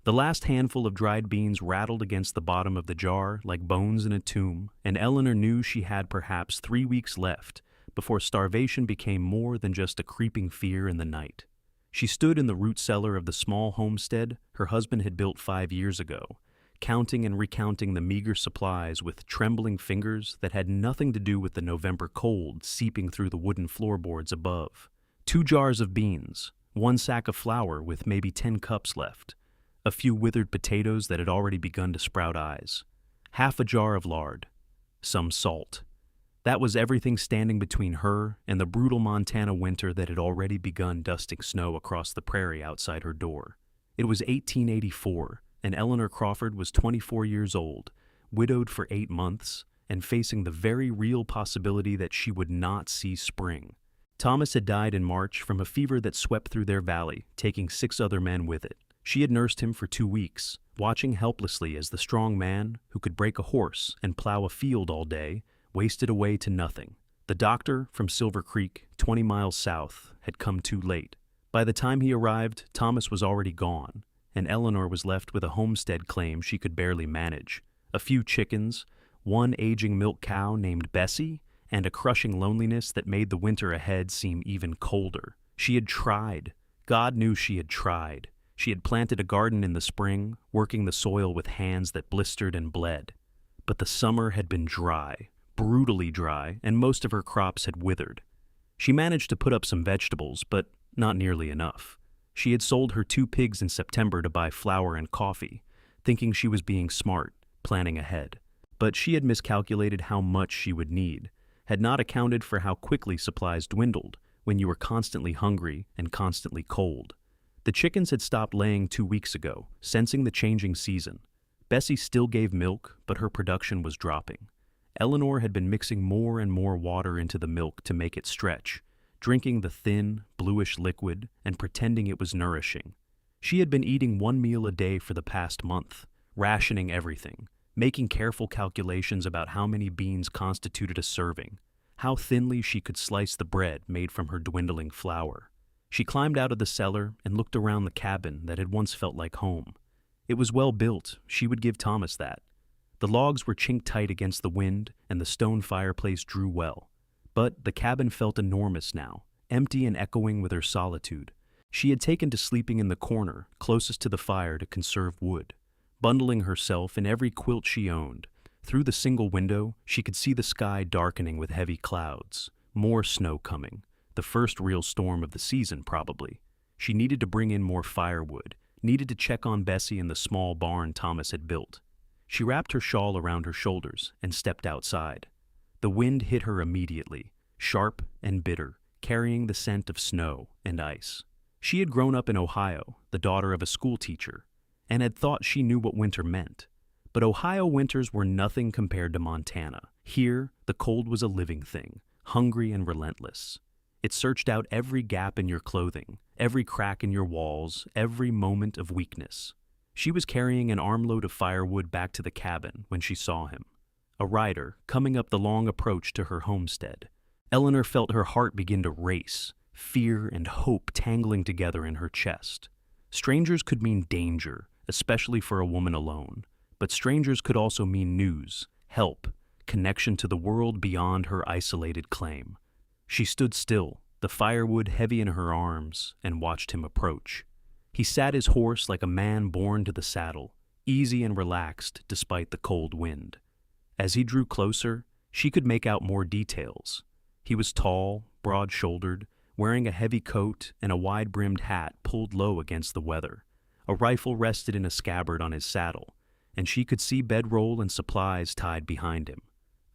The last handful of dried beans rattled against the bottom of the jar like bones in a tomb, and Eleanor knew she had perhaps 3 weeks left before starvation became more than just a creeping fear in the night. She stood in the root cellar of the small homestead her husband had built 5 years ago, counting and recounting the meager supplies with trembling fingers that had nothing to do with the November cold seeping through the wooden floorboards above. 2 jars of beans, 1 sack of flour with maybe 10 cups left, a few withered potatoes that had already begun to sprout eyes, half a jar of lard, some salt. That was everything standing between her and the brutal Montana winter that had already begun dusting snow across the prairie outside her door. It was 1884, and Eleanor Crawford was 24 years old, widowed for 8 months, and facing the very real possibility that she would not see spring. Thomas had died in March from a fever that swept through their valley, taking 6 other men with it. She had nursed him for 2 weeks, watching helplessly as the strong man, who could break a horse and plow a field all day, wasted away to nothing. The doctor from Silver Creek, 20 miles south, had come too late. By the time he arrived, Thomas was already gone, and Eleanor was left with a homestead claim she could barely manage, a few chickens, 1 aging milk cow named Bessie, and a crushing loneliness that made the winter ahead seem even colder. She had tried. God knew she had tried. She had planted a garden in the spring, working the soil with hands that blistered and bled. But the summer had been dry, brutally dry, and most of her crops had withered. She managed to put up some vegetables, but not nearly enough. She had sold her 2 pigs in September to buy flour and coffee, thinking she was being smart, planning ahead. But she had miscalculated how much she would need, had not accounted for how quickly supplies dwindled when you were constantly hungry and constantly cold. The chickens had stopped laying 2 weeks ago, sensing the changing season. Bessie still gave milk, but her production was dropping. Eleanor had been mixing more and more water into the milk to make it stretch, drinking the thin, bluish liquid and pretending it was nourishing. She had been eating 1 meal a day for the past month, rationing everything, making careful calculations about how many beans constituted a serving, how thinly she could slice the bread made from her dwindling flour. She climbed out of the cellar and looked around the cabin that had once felt like home. It was well built, she would give Thomas that. The logs were chinked tight against the wind, and the stone fireplace drew well. But the cabin felt enormous now, empty and echoing with her solitude. She had taken to sleeping in the corner, closest to the fire to conserve wood. Bundling herself in every quilt she owned, through the single window, she could see the sky darkening with heavy clouds. More snow coming. The first real storm of the season, probably. She needed to bring in more firewood, needed to check on Bessie in the small barn Thomas had built. She wrapped her shawl around her shoulders and stepped outside. The wind hit her immediately, sharp and bitter, carrying the scent of snow and ice. She had grown up in Ohio, the daughter of a schoolteacher, and had thought she knew what winter meant. But Ohio winters were nothing compared to Montana. Here, the cold was a living thing, hungry and relentless. It searched out every gap in your clothing, every crack in your walls, every moment of weakness. She was carrying an armload of firewood back to the cabin when she saw him, a rider coming up the long approach to her homestead. Eleanor felt her heart begin to race, fear and hope tangling together in her chest. Strangers could mean danger, especially for a woman alone, but strangers could also mean news, help, connection to the world beyond her isolated claim. She stood still, the firewood heavy in her arms, and watched him approach. He sat his horse like a man born to the saddle, easy and relaxed despite the cold wind. As he drew closer, she could make out more details. He was tall, broad-shouldered, wearing a heavy coat and a wide-brimmed hat pulled low against the weather. A rifle rested in a scabbard on his saddle, and she could see bedroll and supplies tied behind him.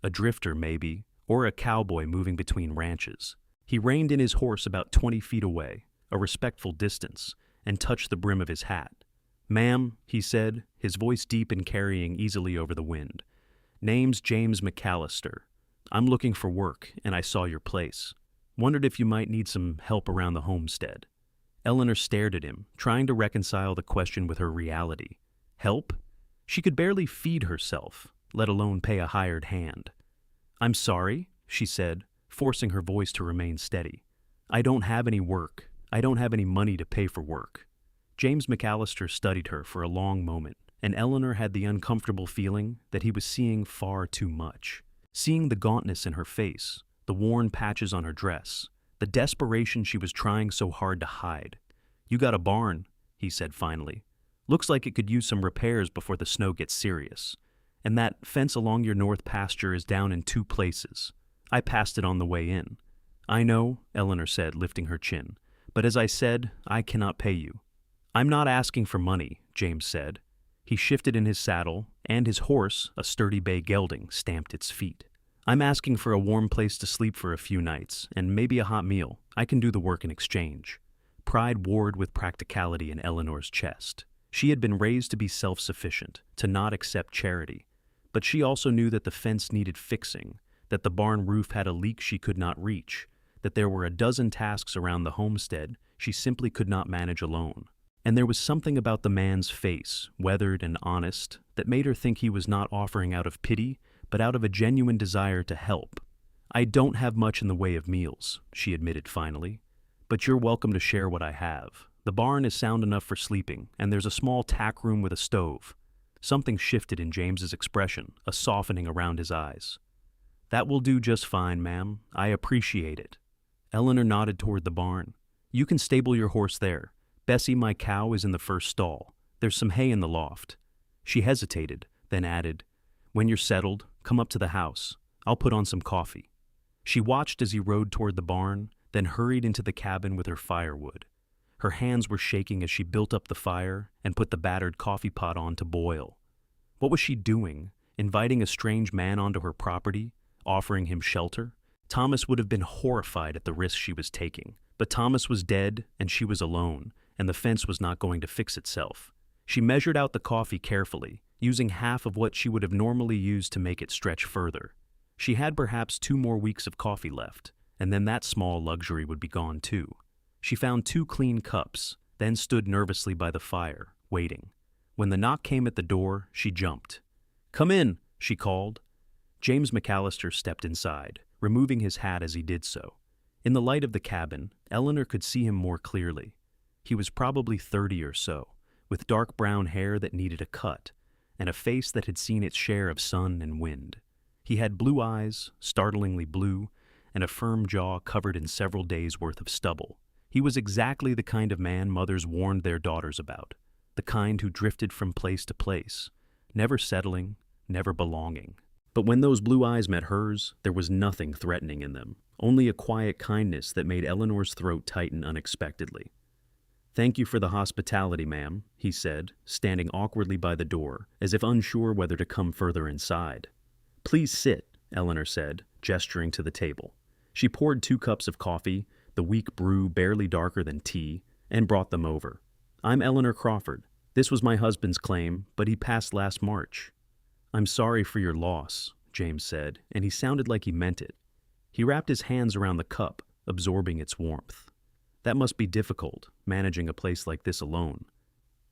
A drifter, maybe, or a cowboy moving between ranches. He reined in his horse about 20 feet away, a respectful distance, and touched the brim of his hat. "Ma'am," he said, his voice deep and carrying easily over the wind. "Name's James McAllister. I'm looking for work, and I saw your place. Wondered if you might need some help around the homestead." Eleanor stared at him, trying to reconcile the question with her reality. Help? She could barely feed herself, let alone pay a hired hand. "I'm sorry," she said, forcing her voice to remain steady. "I don't have any work. I don't have any money to pay for work." James McAllister studied her for a long moment, and Eleanor had the uncomfortable feeling that he was seeing far too much. Seeing the gauntness in her face, the worn patches on her dress, the desperation she was trying so hard to hide. "You got a barn," he said finally. "Looks like it could use some repairs before the snow gets serious. And that fence along your north pasture is down in 2 places. I passed it on the way in." "I know," Eleanor said, lifting her chin. "But as I said, I cannot pay you." "I'm not asking for money," James said. He shifted in his saddle, and his horse, a sturdy bay gelding, stamped its feet. "I'm asking for a warm place to sleep for a few nights, and maybe a hot meal. I can do the work in exchange." Pride warred with practicality in Eleanor's chest. She had been raised to be self-sufficient, to not accept charity. But she also knew that the fence needed fixing, that the barn roof had a leak she could not reach, that there were a dozen tasks around the homestead she simply could not manage alone. And there was something about the man's face, weathered and honest, that made her think he was not offering out of pity, but out of a genuine desire to help. "I don't have much in the way of meals," she admitted finally, "but you're welcome to share what I have. The barn is sound enough for sleeping, and there's a small tack room with a stove." Something shifted in James's expression, a softening around his eyes. "That will do just fine, ma'am. I appreciate it." Eleanor nodded toward the barn. "You can stable your horse there. Bessie, my cow, is in the first stall. There's some hay in the loft." She hesitated, then added, "When you're settled, come up to the house. I'll put on some coffee." She watched as he rode toward the barn, then hurried into the cabin with her firewood. Her hands were shaking as she built up the fire and put the battered coffee pot on to boil. What was she doing? Inviting a strange man onto her property? Offering him shelter? Thomas would have been horrified at the risk she was taking. But Thomas was dead, and she was alone, and the fence was not going to fix itself. She measured out the coffee carefully, using half of what she would have normally used to make it stretch further. She had perhaps 2 more weeks of coffee left, and then that small luxury would be gone too. She found 2 clean cups, then stood nervously by the fire, waiting. When the knock came at the door, she jumped. "Come in," she called. James McAllister stepped inside, removing his hat as he did so. In the light of the cabin, Eleanor could see him more clearly. He was probably 30 or so, with dark brown hair that needed a cut, and a face that had seen its share of sun and wind. He had blue eyes, startlingly blue, and a firm jaw covered in several days' worth of stubble. He was exactly the kind of man mothers warned their daughters about, the kind who drifted from place to place, never settling, never belonging. But when those blue eyes met hers, there was nothing threatening in them, only a quiet kindness that made Eleanor's throat tighten unexpectedly. "Thank you for the hospitality, ma'am," he said, standing awkwardly by the door, as if unsure whether to come further inside. "Please sit," Eleanor said, gesturing to the table. She poured 2 cups of coffee, the weak brew barely darker than tea, and brought them over. "I'm Eleanor Crawford. This was my husband's claim, but he passed last March." "I'm sorry for your loss," James said, and he sounded like he meant it. He wrapped his hands around the cup, absorbing its warmth. "That must be difficult, managing a place like this alone."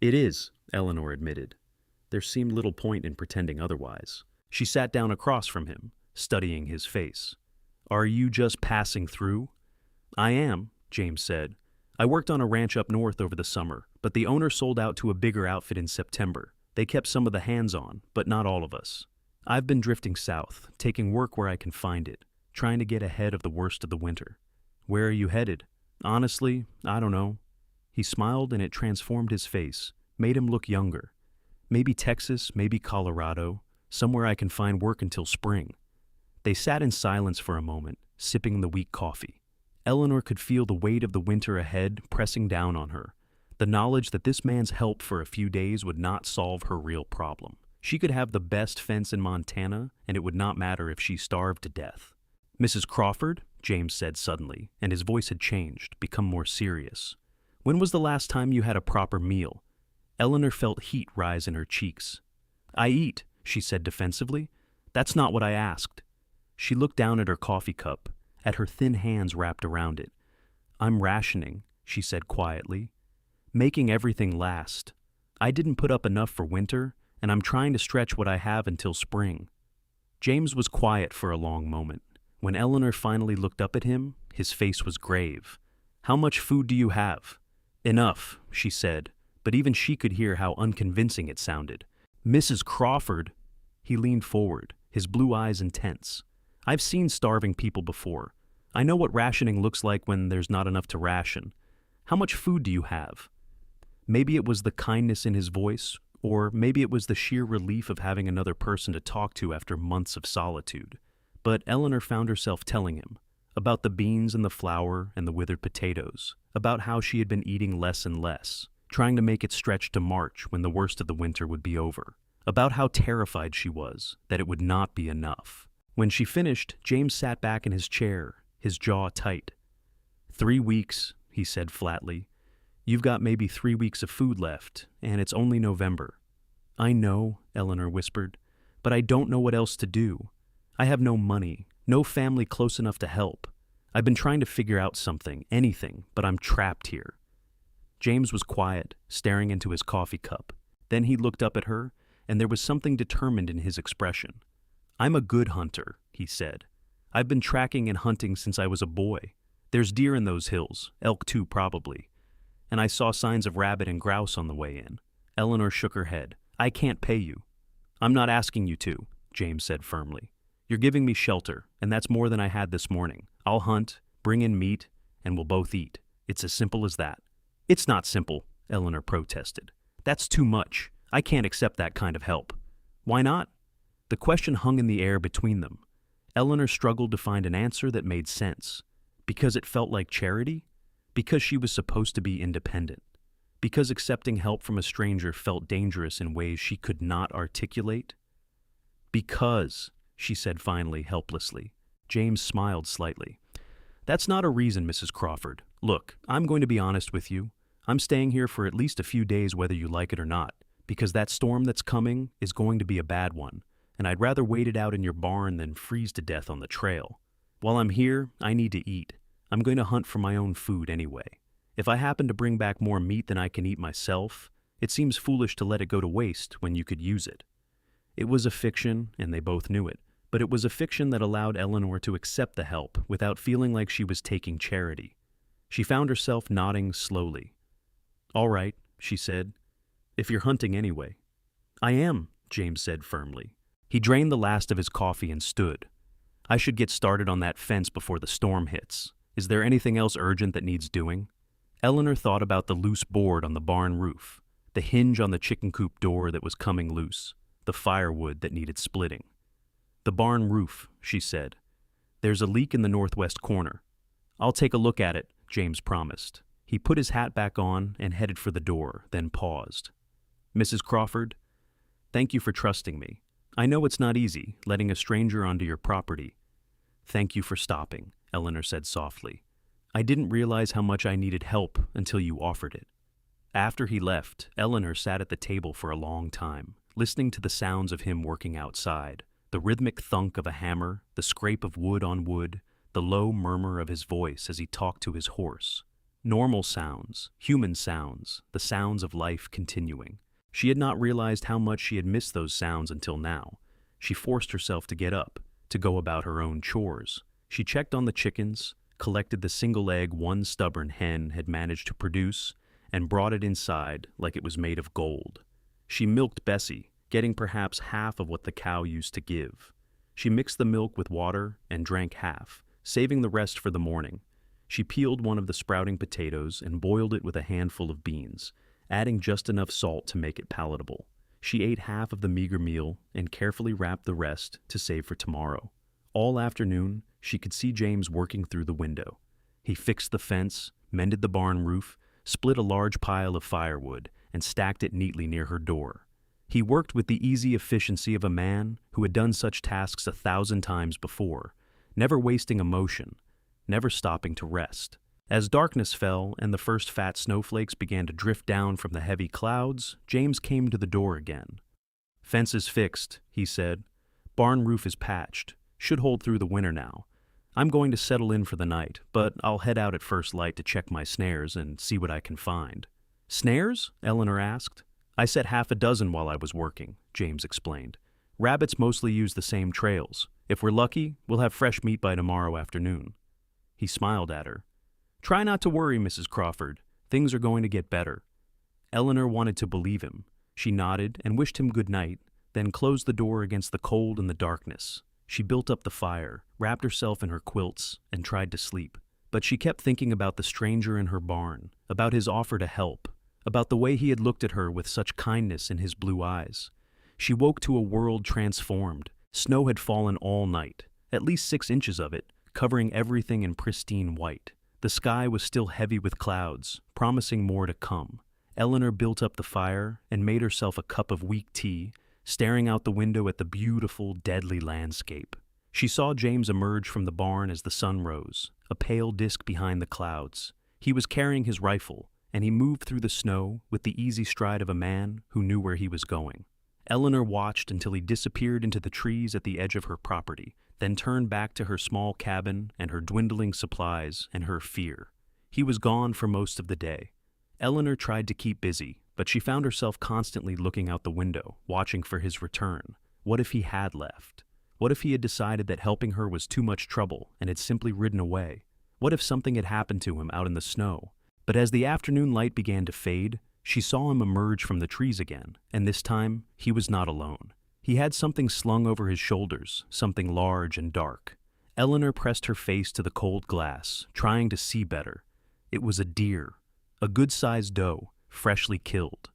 "It is," Eleanor admitted. There seemed little point in pretending otherwise. She sat down across from him, studying his face. "Are you just passing through?" "I am," James said. "I worked on a ranch up north over the summer, but the owner sold out to a bigger outfit in September. They kept some of the hands-on, but not all of us. I've been drifting south, taking work where I can find it, trying to get ahead of the worst of the winter." "Where are you headed?" "Honestly, I don't know." He smiled, and it transformed his face, made him look younger. "Maybe Texas, maybe Colorado, somewhere I can find work until spring." They sat in silence for a moment, sipping the weak coffee. Eleanor could feel the weight of the winter ahead pressing down on her, the knowledge that this man's help for a few days would not solve her real problem. She could have the best fence in Montana, and it would not matter if she starved to death. "Mrs. Crawford?" James said suddenly, and his voice had changed, become more serious. "When was the last time you had a proper meal?" Eleanor felt heat rise in her cheeks. "I eat," she said defensively. "That's not what I asked." She looked down at her coffee cup, at her thin hands wrapped around it. "I'm rationing," she said quietly. "Making everything last. I didn't put up enough for winter, and I'm trying to stretch what I have until spring." James was quiet for a long moment. When Eleanor finally looked up at him, his face was grave. "How much food do you have?" "Enough," she said, but even she could hear how unconvincing it sounded. Mrs. Crawford! He leaned forward, his blue eyes intense. I've seen starving people before. I know what rationing looks like when there's not enough to ration. How much food do you have? Maybe it was the kindness in his voice, or maybe it was the sheer relief of having another person to talk to after months of solitude. But Eleanor found herself telling him about the beans and the flour and the withered potatoes, about how she had been eating less and less, trying to make it stretch to March when the worst of the winter would be over, about how terrified she was that it would not be enough. When she finished, James sat back in his chair, his jaw tight. 3 weeks, he said flatly. You've got maybe 3 weeks of food left, and it's only November. I know, Eleanor whispered, but I don't know what else to do. I have no money, no family close enough to help. I've been trying to figure out something, anything, but I'm trapped here. James was quiet, staring into his coffee cup. Then he looked up at her, and there was something determined in his expression. I'm a good hunter, he said. I've been tracking and hunting since I was a boy. There's deer in those hills, elk too probably. And I saw signs of rabbit and grouse on the way in. Eleanor shook her head. I can't pay you. I'm not asking you to, James said firmly. You're giving me shelter, and that's more than I had this morning. I'll hunt, bring in meat, and we'll both eat. It's as simple as that. It's not simple, Eleanor protested. That's too much. I can't accept that kind of help. Why not? The question hung in the air between them. Eleanor struggled to find an answer that made sense. Because it felt like charity? Because she was supposed to be independent? Because accepting help from a stranger felt dangerous in ways she could not articulate? Because, she said finally, helplessly. James smiled slightly. That's not a reason, Mrs. Crawford. Look, I'm going to be honest with you. I'm staying here for at least a few days whether you like it or not, because that storm that's coming is going to be a bad one, and I'd rather wait it out in your barn than freeze to death on the trail. While I'm here, I need to eat. I'm going to hunt for my own food anyway. If I happen to bring back more meat than I can eat myself, it seems foolish to let it go to waste when you could use it. It was a fiction, and they both knew it, but it was a fiction that allowed Eleanor to accept the help without feeling like she was taking charity. She found herself nodding slowly. All right, she said, if you're hunting anyway. I am, James said firmly. He drained the last of his coffee and stood. I should get started on that fence before the storm hits. Is there anything else urgent that needs doing? Eleanor thought about the loose board on the barn roof, the hinge on the chicken coop door that was coming loose, the firewood that needed splitting. The barn roof, she said. There's a leak in the northwest corner. I'll take a look at it, James promised. He put his hat back on and headed for the door, then paused. Mrs. Crawford, thank you for trusting me. I know it's not easy, letting a stranger onto your property. Thank you for stopping, Eleanor said softly. I didn't realize how much I needed help until you offered it. After he left, Eleanor sat at the table for a long time, listening to the sounds of him working outside, the rhythmic thunk of a hammer, the scrape of wood on wood, the low murmur of his voice as he talked to his horse. Normal sounds, human sounds, the sounds of life continuing. She had not realized how much she had missed those sounds until now. She forced herself to get up, to go about her own chores. She checked on the chickens, collected the single egg one stubborn hen had managed to produce, and brought it inside like it was made of gold. She milked Bessie, getting perhaps half of what the cow used to give. She mixed the milk with water and drank half, saving the rest for the morning. She peeled one of the sprouting potatoes and boiled it with a handful of beans, adding just enough salt to make it palatable. She ate half of the meager meal and carefully wrapped the rest to save for tomorrow. All afternoon, she could see James working through the window. He fixed the fence, mended the barn roof, split a large pile of firewood, and stacked it neatly near her door. He worked with the easy efficiency of a man who had done such tasks 1,000 times before, never wasting a motion, never stopping to rest. As darkness fell and the first fat snowflakes began to drift down from the heavy clouds, James came to the door again. Fence is fixed, he said. Barn roof is patched. Should hold through the winter now. I'm going to settle in for the night, but I'll head out at first light to check my snares and see what I can find. Snares? Eleanor asked. I set half a dozen while I was working, James explained. Rabbits mostly use the same trails. If we're lucky, we'll have fresh meat by tomorrow afternoon. He smiled at her. Try not to worry, Mrs. Crawford. Things are going to get better. Eleanor wanted to believe him. She nodded and wished him good night, then closed the door against the cold and the darkness. She built up the fire, wrapped herself in her quilts, and tried to sleep. But she kept thinking about the stranger in her barn, about his offer to help, about the way he had looked at her with such kindness in his blue eyes. She woke to a world transformed. Snow had fallen all night, at least 6 inches of it, covering everything in pristine white. The sky was still heavy with clouds, promising more to come. Eleanor built up the fire and made herself a cup of weak tea, staring out the window at the beautiful, deadly landscape. She saw James emerge from the barn as the sun rose, a pale disk behind the clouds. He was carrying his rifle, and he moved through the snow with the easy stride of a man who knew where he was going. Eleanor watched until he disappeared into the trees at the edge of her property, then turned back to her small cabin and her dwindling supplies and her fear. He was gone for most of the day. Eleanor tried to keep busy, but she found herself constantly looking out the window, watching for his return. What if he had left? What if he had decided that helping her was too much trouble and had simply ridden away? What if something had happened to him out in the snow? But as the afternoon light began to fade, she saw him emerge from the trees again, and this time he was not alone. He had something slung over his shoulders, something large and dark. Eleanor pressed her face to the cold glass, trying to see better. It was a deer, a good-sized doe, freshly killed.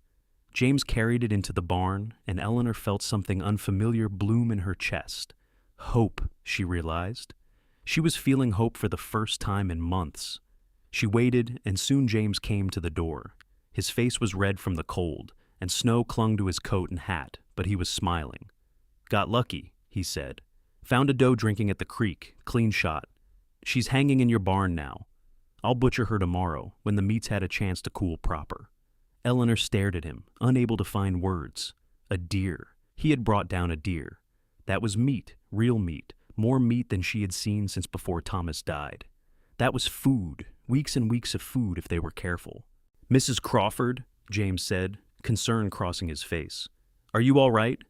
James carried it into the barn, and Eleanor felt something unfamiliar bloom in her chest. Hope, she realized. She was feeling hope for the first time in months. She waited, and soon James came to the door. His face was red from the cold, and snow clung to his coat and hat, but he was smiling. "Got lucky," he said. "Found a doe drinking at the creek, clean shot. She's hanging in your barn now. I'll butcher her tomorrow, when the meat's had a chance to cool proper." Eleanor stared at him, unable to find words. A deer. He had brought down a deer. That was meat, real meat, more meat than she had seen since before Thomas died. That was food, weeks and weeks of food if they were careful. "Mrs. Crawford," James said, concern crossing his face. "Are you all right?"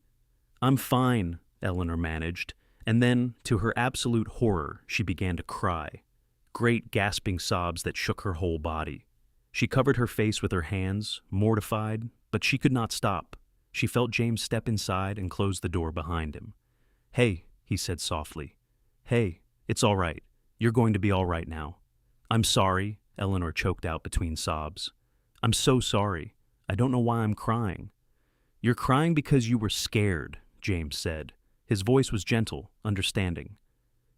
"I'm fine," Eleanor managed, and then, to her absolute horror, she began to cry. Great gasping sobs that shook her whole body. She covered her face with her hands, mortified, but she could not stop. She felt James step inside and close the door behind him. "Hey," he said softly. "Hey, it's all right. You're going to be all right now." "I'm sorry," Eleanor choked out between sobs. "I'm so sorry. I don't know why I'm crying." "You're crying because you were scared," James said. His voice was gentle, understanding.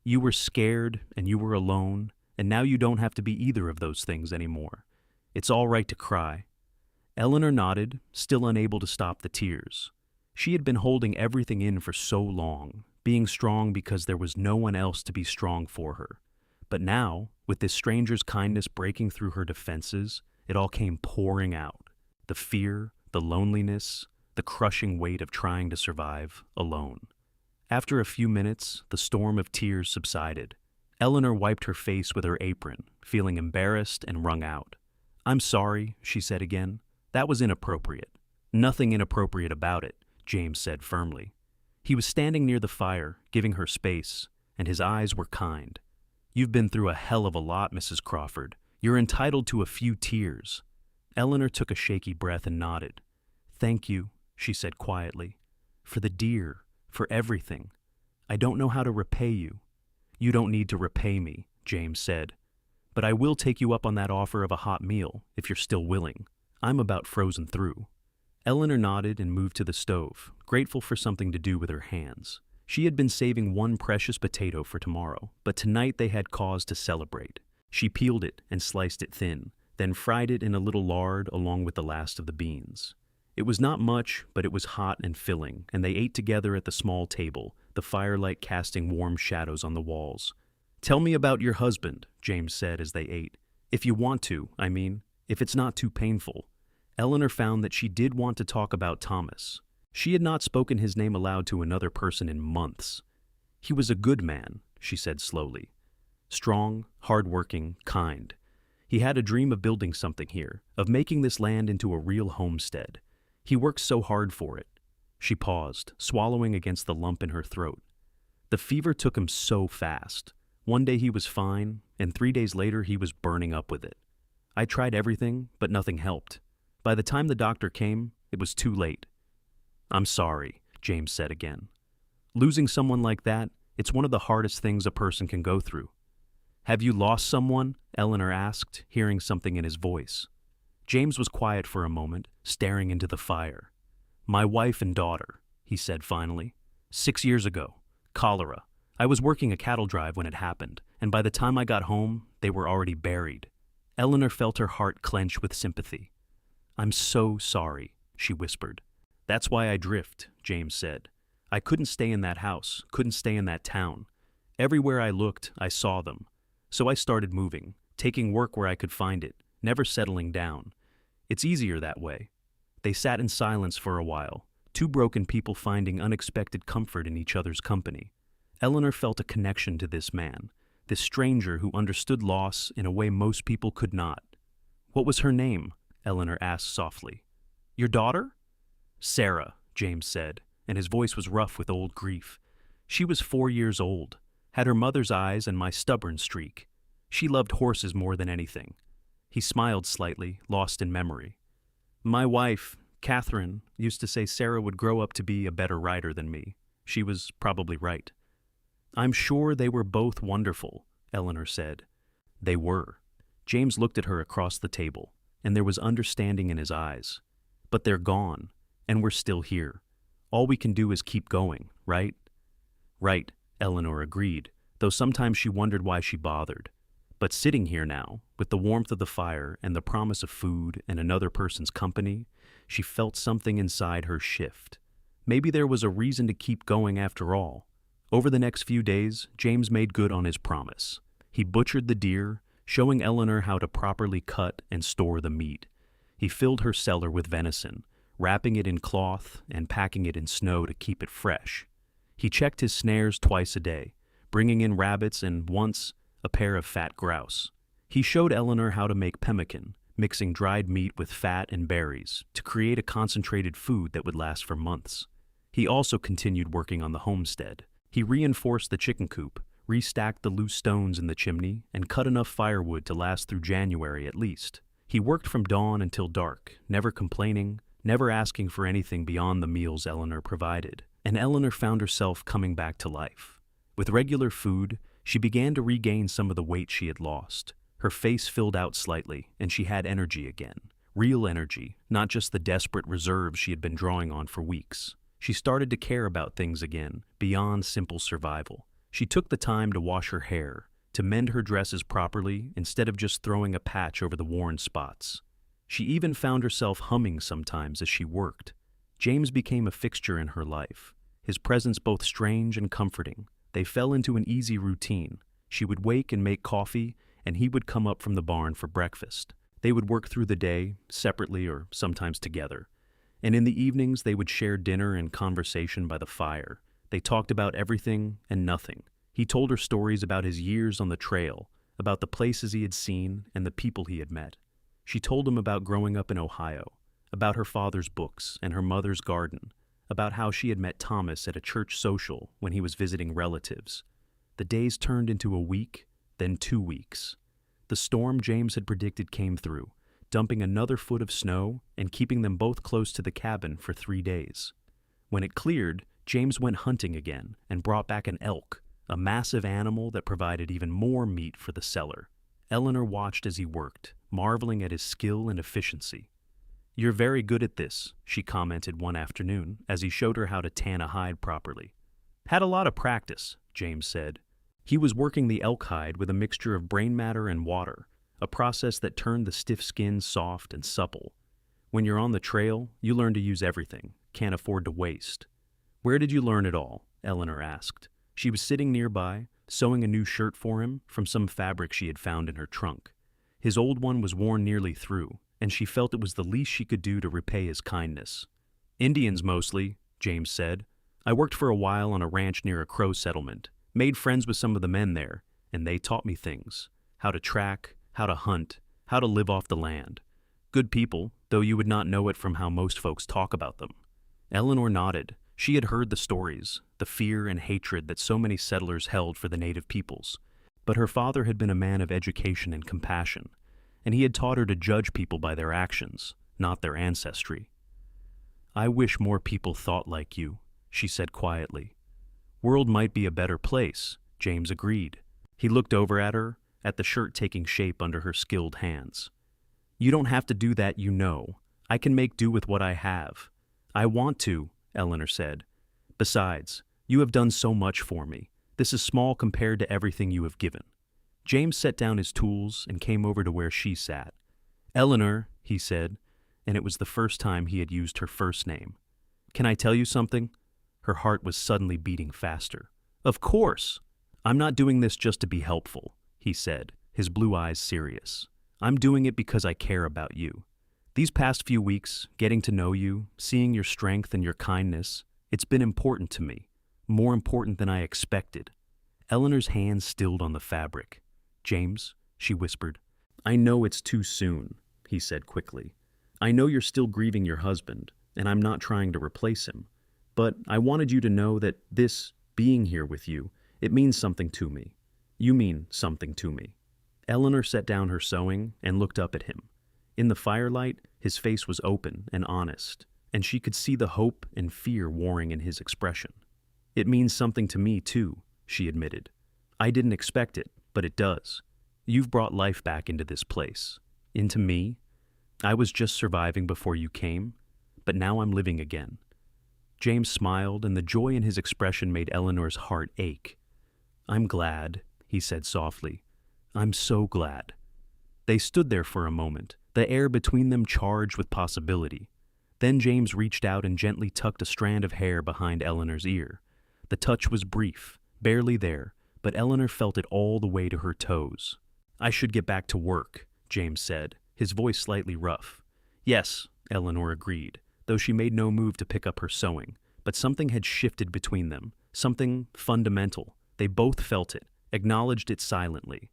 "You were scared, and you were alone, and now you don't have to be either of those things anymore. It's all right to cry." Eleanor nodded, still unable to stop the tears. She had been holding everything in for so long, being strong because there was no one else to be strong for her. But now, with this stranger's kindness breaking through her defenses, it all came pouring out. The fear, the loneliness, the crushing weight of trying to survive alone. After a few minutes, the storm of tears subsided. Eleanor wiped her face with her apron, feeling embarrassed and wrung out. "I'm sorry," she said again. "That was inappropriate." "Nothing inappropriate about it," James said firmly. He was standing near the fire, giving her space, and his eyes were kind. "You've been through a hell of a lot, Mrs. Crawford. You're entitled to a few tears." Eleanor took a shaky breath and nodded. "Thank you," she said quietly. "For the deer, for everything. I don't know how to repay you." "You don't need to repay me," James said. "But I will take you up on that offer of a hot meal, if you're still willing. I'm about frozen through." Eleanor nodded and moved to the stove, grateful for something to do with her hands. She had been saving one precious potato for tomorrow, but tonight they had cause to celebrate. She peeled it and sliced it thin, then fried it in a little lard along with the last of the beans. It was not much, but it was hot and filling, and they ate together at the small table, the firelight casting warm shadows on the walls. "Tell me about your husband," James said as they ate. "If you want to, I mean, if it's not too painful." Eleanor found that she did want to talk about Thomas. She had not spoken his name aloud to another person in months. "He was a good man," she said slowly. "Strong, hard-working, kind. He had a dream of building something here, of making this land into a real homestead. He worked so hard for it." She paused, swallowing against the lump in her throat. "The fever took him so fast. One day he was fine, and 3 days later he was burning up with it. I tried everything, but nothing helped. By the time the doctor came, it was too late. "I'm sorry," James said again. "Losing someone like that, it's one of the hardest things a person can go through." "Have you lost someone?" Eleanor asked, hearing something in his voice. James was quiet for a moment, staring into the fire. "My wife and daughter," he said finally. 6 years ago. Cholera. I was working a cattle drive when it happened, and by the time I got home, they were already buried." Eleanor felt her heart clench with sympathy. "I'm so sorry," she whispered. "That's why I drift," James said. "I couldn't stay in that house, couldn't stay in that town. Everywhere I looked, I saw them. So I started moving, taking work where I could find it, never settling down. It's easier that way." They sat in silence for a while, two broken people finding unexpected comfort in each other's company. Eleanor felt a connection to this man, this stranger who understood loss in a way most people could not. "What was her name?" Eleanor asked softly. "Your daughter?" "Sarah," James said, and his voice was rough with old grief. "She was 4 years old, had her mother's eyes and my stubborn streak. She loved horses more than anything." He smiled slightly, lost in memory. "My wife, Catherine, used to say Sarah would grow up to be a better rider than me. She was probably right." "I'm sure they were both wonderful," Eleanor said. They were. James looked at her across the table, and there was understanding in his eyes. "But they're gone, and we're still here. All we can do is keep going, right?" "Right," Eleanor agreed, though sometimes she wondered why she bothered. But sitting here now, with the warmth of the fire and the promise of food and another person's company, she felt something inside her shift. Maybe there was a reason to keep going after all. Over the next few days, James made good on his promise. He butchered the deer, showing Eleanor how to properly cut and store the meat. He filled her cellar with venison, wrapping it in cloth and packing it in snow to keep it fresh. He checked his snares twice a day, bringing in rabbits and, once, a pair of fat grouse. He showed Eleanor how to make pemmican, mixing dried meat with fat and berries to create a concentrated food that would last for months. He also continued working on the homestead. He reinforced the chicken coop, restacked the loose stones in the chimney, and cut enough firewood to last through January at least. He worked from dawn until dark, never complaining, never asking for anything beyond the meals Eleanor provided. And Eleanor found herself coming back to life. With regular food, she began to regain some of the weight she had lost. Her face filled out slightly, and she had energy again. Real energy, not just the desperate reserves she had been drawing on for weeks. She started to care about things again, beyond simple survival. She took the time to wash her hair, to mend her dresses properly instead of just throwing a patch over the worn spots. She even found herself humming sometimes as she worked. James became a fixture in her life, his presence both strange and comforting. They fell into an easy routine. She would wake and make coffee, and he would come up from the barn for breakfast. They would work through the day, separately or sometimes together. And in the evenings, they would share dinner and conversation by the fire. They talked about everything and nothing. He told her stories about his years on the trail, about the places he had seen and the people he had met. She told him about growing up in Ohio, about her father's books and her mother's garden, about how she had met Thomas at a church social when he was visiting relatives. The days turned into a week, then 2 weeks. The storm James had predicted came through, dumping another foot of snow and keeping them both close to the cabin for 3 days. When it cleared, James went hunting again and brought back an elk, a massive animal that provided even more meat for the cellar. Eleanor watched as he worked, marveling at his skill and efficiency. "You're very good at this," she commented one afternoon as he showed her how to tan a hide properly. "Had a lot of practice," James said. He was working the elk hide with a mixture of brain matter and water, a process that turned the stiff skin soft and supple. When you're on the trail, you learn to use everything, can't afford to waste. "Where did you learn it all?" Eleanor asked. She was sitting nearby, sewing a new shirt for him from some fabric she had found in her trunk. His old one was worn nearly through, and she felt it was the least she could do to repay his kindness. "Indians mostly," James said. "I worked for a while on a ranch near a Crow settlement, made friends with some of the men there, and they taught me things. How to track, how to hunt, how to live off the land. Good people, though you would not know it from how most folks talk about them." Eleanor nodded. She had heard the stories, the fear and hatred that so many settlers held for the native peoples. But her father had been a man of education and compassion, and he had taught her to judge people by their actions, not their ancestry. "I wish more people thought like you," she said quietly. "World might be a better place," James agreed. He looked over at her, at the shirt taking shape under her skilled hands. "You don't have to do that, you know. I can make do with what I have." "I want to," Eleanor said. "Besides, you have done so much for me. This is small compared to everything you have given." James set down his tools and came over to where she sat. "Eleanor," he said, and it was the first time he had used her first name. "Can I tell you something?" Her heart was suddenly beating faster. "Of course! I'm not doing this just to be helpful," he said, his blue eyes serious. "I'm doing it because I care about you. These past few weeks, getting to know you, seeing your strength and your kindness, it's been important to me, more important than I expected." Eleanor's hands stilled on the fabric. "James," she whispered. "I know it's too soon," he said quickly. "I know you're still grieving your husband, and I'm not trying to replace him. But I wanted you to know that this, being here with you, it means something to me. You mean something to me." Eleanor set down her sewing and looked up at him. In the firelight, his face was open and honest, and she could see the hope and fear warring in his expression. "It means something to me, too," she admitted. "I didn't expect it, but it does. You've brought life back into this place. Into me. I was just surviving before you came, but now I'm living again." James smiled, and the joy in his expression made Eleanor's heart ache. "I'm glad," he said softly. "I'm so glad." They stood there for a moment, the air between them charged with possibility. Then James reached out and gently tucked a strand of hair behind Eleanor's ear. The touch was brief, barely there, but Eleanor felt it all the way to her toes. "I should get back to work," James said, his voice slightly rough. "Yes," Eleanor agreed, though she made no move to pick up her sewing. But something had shifted between them, something fundamental. They both felt it, acknowledged it silently.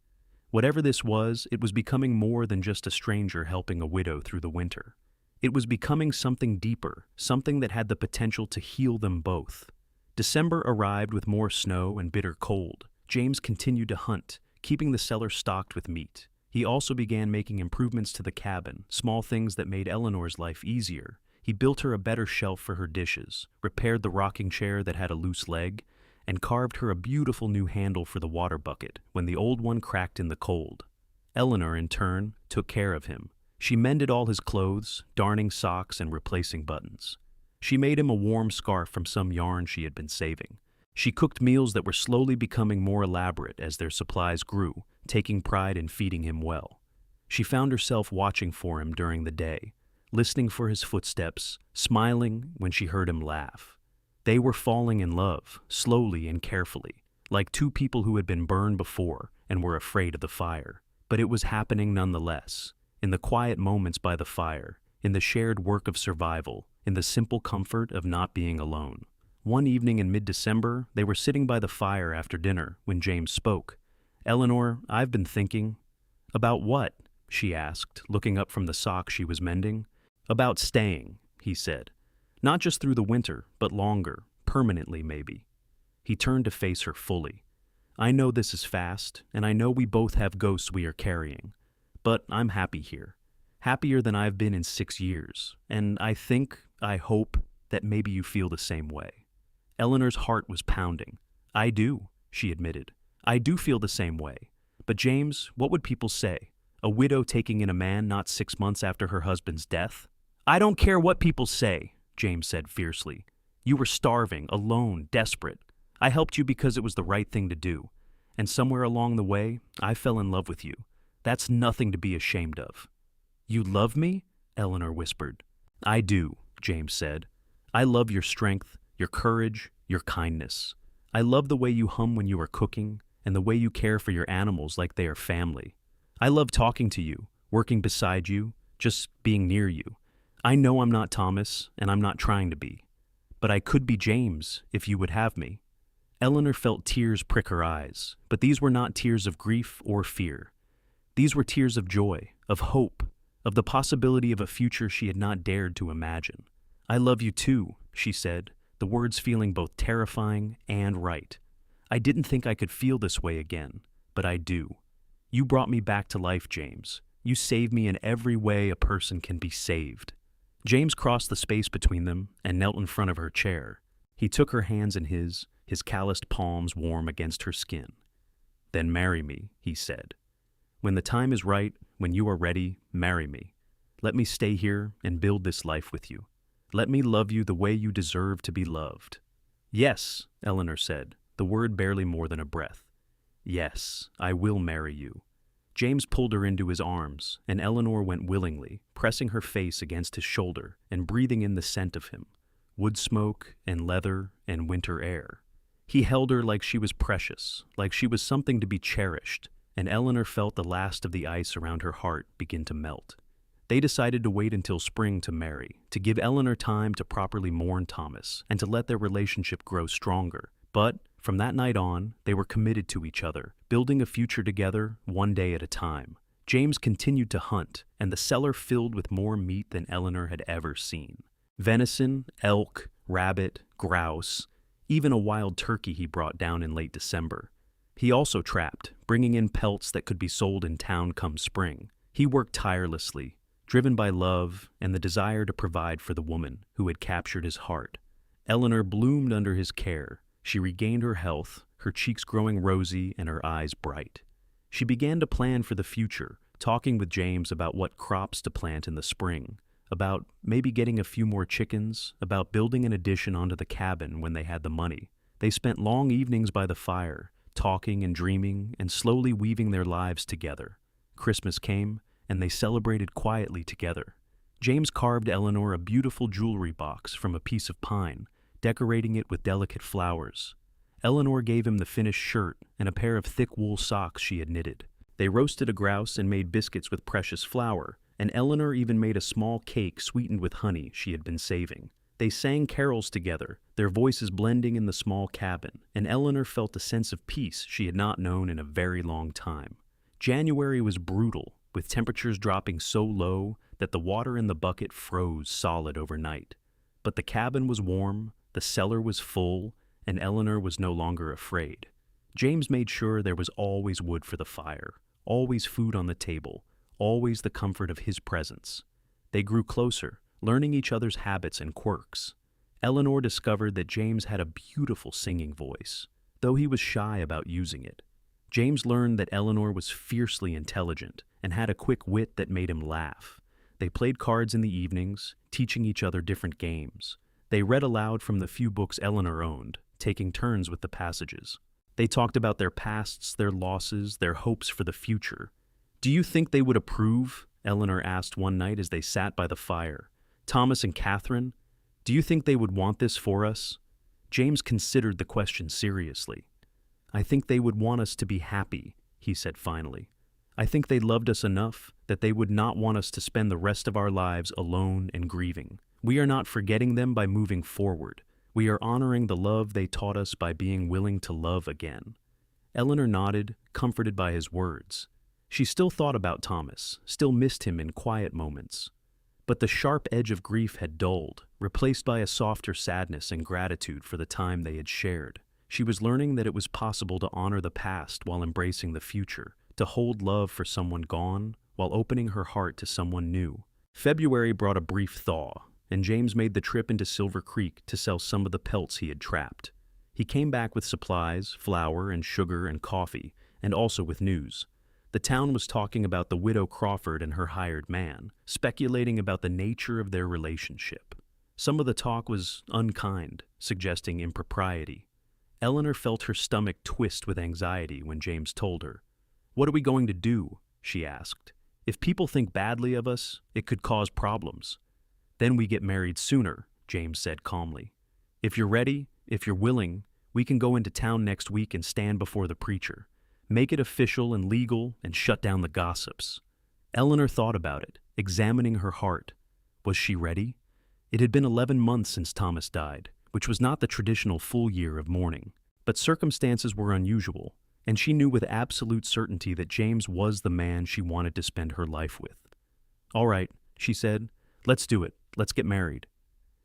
Whatever this was, it was becoming more than just a stranger helping a widow through the winter. It was becoming something deeper, something that had the potential to heal them both. December arrived with more snow and bitter cold. James continued to hunt, keeping the cellar stocked with meat. He also began making improvements to the cabin, small things that made Eleanor's life easier. He built her a better shelf for her dishes, repaired the rocking chair that had a loose leg, and carved her a beautiful new handle for the water bucket when the old one cracked in the cold. Eleanor, in turn, took care of him. She mended all his clothes, darning socks and replacing buttons. She made him a warm scarf from some yarn she had been saving. She cooked meals that were slowly becoming more elaborate as their supplies grew, taking pride in feeding him well. She found herself watching for him during the day, listening for his footsteps, smiling when she heard him laugh. They were falling in love, slowly and carefully, like two people who had been burned before and were afraid of the fire. But it was happening nonetheless, in the quiet moments by the fire, in the shared work of survival, in the simple comfort of not being alone. One evening in mid-December, they were sitting by the fire after dinner when James spoke. "Eleanor, I've been thinking." "About what?" she asked, looking up from the sock she was mending. "About staying," he said. "Not just through the winter, but longer, permanently maybe." He turned to face her fully. "I know this is fast, and I know we both have ghosts we are carrying. But I'm happy here. Happier than I've been in 6 years, and I hope, that maybe you feel the same way." Eleanor's heart was pounding. "I do," she admitted. "I do feel the same way. But James, what would people say? A widow taking in a man not 6 months after her husband's death?" "I don't care what people say," James said fiercely. "You were starving, alone, desperate. I helped you because it was the right thing to do. And somewhere along the way, I fell in love with you. That's nothing to be ashamed of." "You love me?" Eleanor whispered. "I do," James said. "I love your strength, your courage, your kindness. I love the way you hum when you are cooking, and the way you care for your animals like they are family. I love talking to you, working beside you, just being near you. I know I'm not Thomas, and I'm not trying to be. But I could be James, if you would have me." Eleanor felt tears prick her eyes, but these were not tears of grief or fear. These were tears of joy, of hope, of the possibility of a future she had not dared to imagine. "I love you too," she said, the words feeling both terrifying and right. "I didn't think I could feel this way again, but I do. You brought me back to life, James. You save me in every way a person can be saved." James crossed the space between them and knelt in front of her chair. He took her hands in his calloused palms warm against her skin. "Then marry me," he said. "When the time is right, when you are ready, marry me. Let me stay here and build this life with you. Let me love you the way you deserve to be loved." "Yes," Eleanor said, the word barely more than a breath. "Yes, I will marry you." James pulled her into his arms, and Eleanor went willingly, pressing her face against his shoulder and breathing in the scent of him, wood smoke and leather and winter air. He held her like she was precious, like she was something to be cherished, and Eleanor felt the last of the ice around her heart begin to melt. They decided to wait until spring to marry, to give Eleanor time to properly mourn Thomas and to let their relationship grow stronger. But from that night on, they were committed to each other, building a future together, one day at a time. James continued to hunt, and the cellar filled with more meat than Eleanor had ever seen. Venison, elk, rabbit, grouse, even a wild turkey he brought down in late December. He also trapped, bringing in pelts that could be sold in town come spring. He worked tirelessly, driven by love and the desire to provide for the woman who had captured his heart. Eleanor bloomed under his care. She regained her health, her cheeks growing rosy and her eyes bright. She began to plan for the future, talking with James about what crops to plant in the spring, about maybe getting a few more chickens, about building an addition onto the cabin when they had the money. They spent long evenings by the fire, talking and dreaming and slowly weaving their lives together. Christmas came, and they celebrated quietly together. James carved Eleanor a beautiful jewelry box from a piece of pine, decorating it with delicate flowers. Eleanor gave him the finished shirt and a pair of thick wool socks she had knitted. They roasted a grouse and made biscuits with precious flour, and Eleanor even made a small cake sweetened with honey she had been saving. They sang carols together, their voices blending in the small cabin, and Eleanor felt a sense of peace she had not known in a very long time. January was brutal, with temperatures dropping so low that the water in the bucket froze solid overnight. But the cabin was warm, the cellar was full, and Eleanor was no longer afraid. James made sure there was always wood for the fire, always food on the table, always the comfort of his presence. They grew closer, learning each other's habits and quirks. Eleanor discovered that James had a beautiful singing voice, though he was shy about using it. James learned that Eleanor was fiercely intelligent and had a quick wit that made him laugh. They played cards in the evenings, teaching each other different games. They read aloud from the few books Eleanor owned, taking turns with the passages. They talked about their pasts, their losses, their hopes for the future. "Do you think they would approve?" Eleanor asked one night as they sat by the fire. "Thomas and Catherine, do you think they would want this for us?" James considered the question seriously. "I think they would want us to be happy," he said finally. "I think they loved us enough that they would not want us to spend the rest of our lives alone and grieving. We are not forgetting them by moving forward. We are honoring the love they taught us by being willing to love again." Eleanor nodded, comforted by his words. She still thought about Thomas, still missed him in quiet moments. But the sharp edge of grief had dulled, replaced by a softer sadness and gratitude for the time they had shared. She was learning that it was possible to honor the past while embracing the future, to hold love for someone gone while opening her heart to someone new. February brought a brief thaw, and James made the trip into Silver Creek to sell some of the pelts he had trapped. He came back with supplies, flour and sugar and coffee, and also with news. The town was talking about the widow Crawford and her hired man, speculating about the nature of their relationship. Some of the talk was unkind, suggesting impropriety. Eleanor felt her stomach twist with anxiety when James told her. "What are we going to do?" she asked. "If people think badly of us, it could cause problems." "Then we get married sooner," James said calmly. "If you're ready, if you're willing, we can go into town next week and stand before the preacher. Make it official and legal and shut down the gossips." Eleanor thought about it, examining her heart. Was she ready? It had been 11 months since Thomas died, which was not the traditional full year of mourning. But circumstances were unusual, and she knew with absolute certainty that James was the man she wanted to spend her life with. "All right," she said. "Let's do it. Let's get married."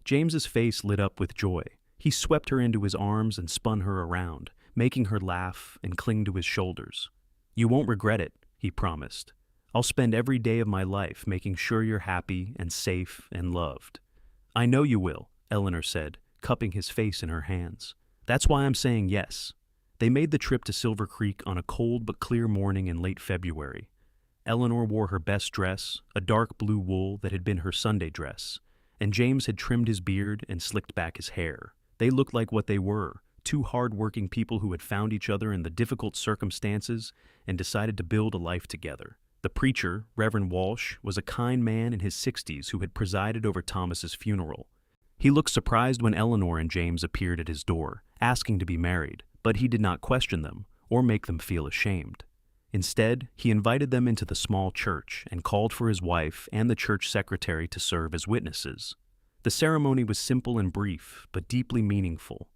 James's face lit up with joy. He swept her into his arms and spun her around, making her laugh and cling to his shoulders. "You won't regret it," he promised. I'll spend every day of my life making sure you're happy and safe and loved." "I know you will," Eleanor said, cupping his face in her hands. "That's why I'm saying yes." They made the trip to Silver Creek on a cold but clear morning in late February. Eleanor wore her best dress, a dark blue wool that had been her Sunday dress, and James had trimmed his beard and slicked back his hair. They looked like what they were, two hard-working people who had found each other in the difficult circumstances and decided to build a life together. The preacher, Reverend Walsh, was a kind man in his 60s who had presided over Thomas's funeral. He looked surprised when Eleanor and James appeared at his door, asking to be married, but he did not question them or make them feel ashamed. Instead, he invited them into the small church and called for his wife and the church secretary to serve as witnesses. The ceremony was simple and brief, but deeply meaningful.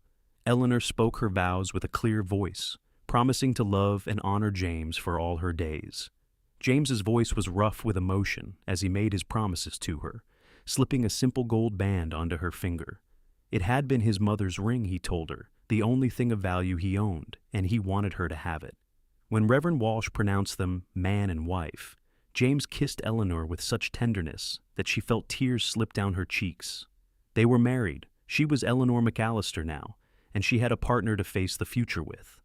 Eleanor spoke her vows with a clear voice, promising to love and honor James for all her days. James's voice was rough with emotion as he made his promises to her, slipping a simple gold band onto her finger. It had been his mother's ring, he told her, the only thing of value he owned, and he wanted her to have it. When Reverend Walsh pronounced them man and wife, James kissed Eleanor with such tenderness that she felt tears slip down her cheeks. They were married. She was Eleanor McAllister now, and she had a partner to face the future with.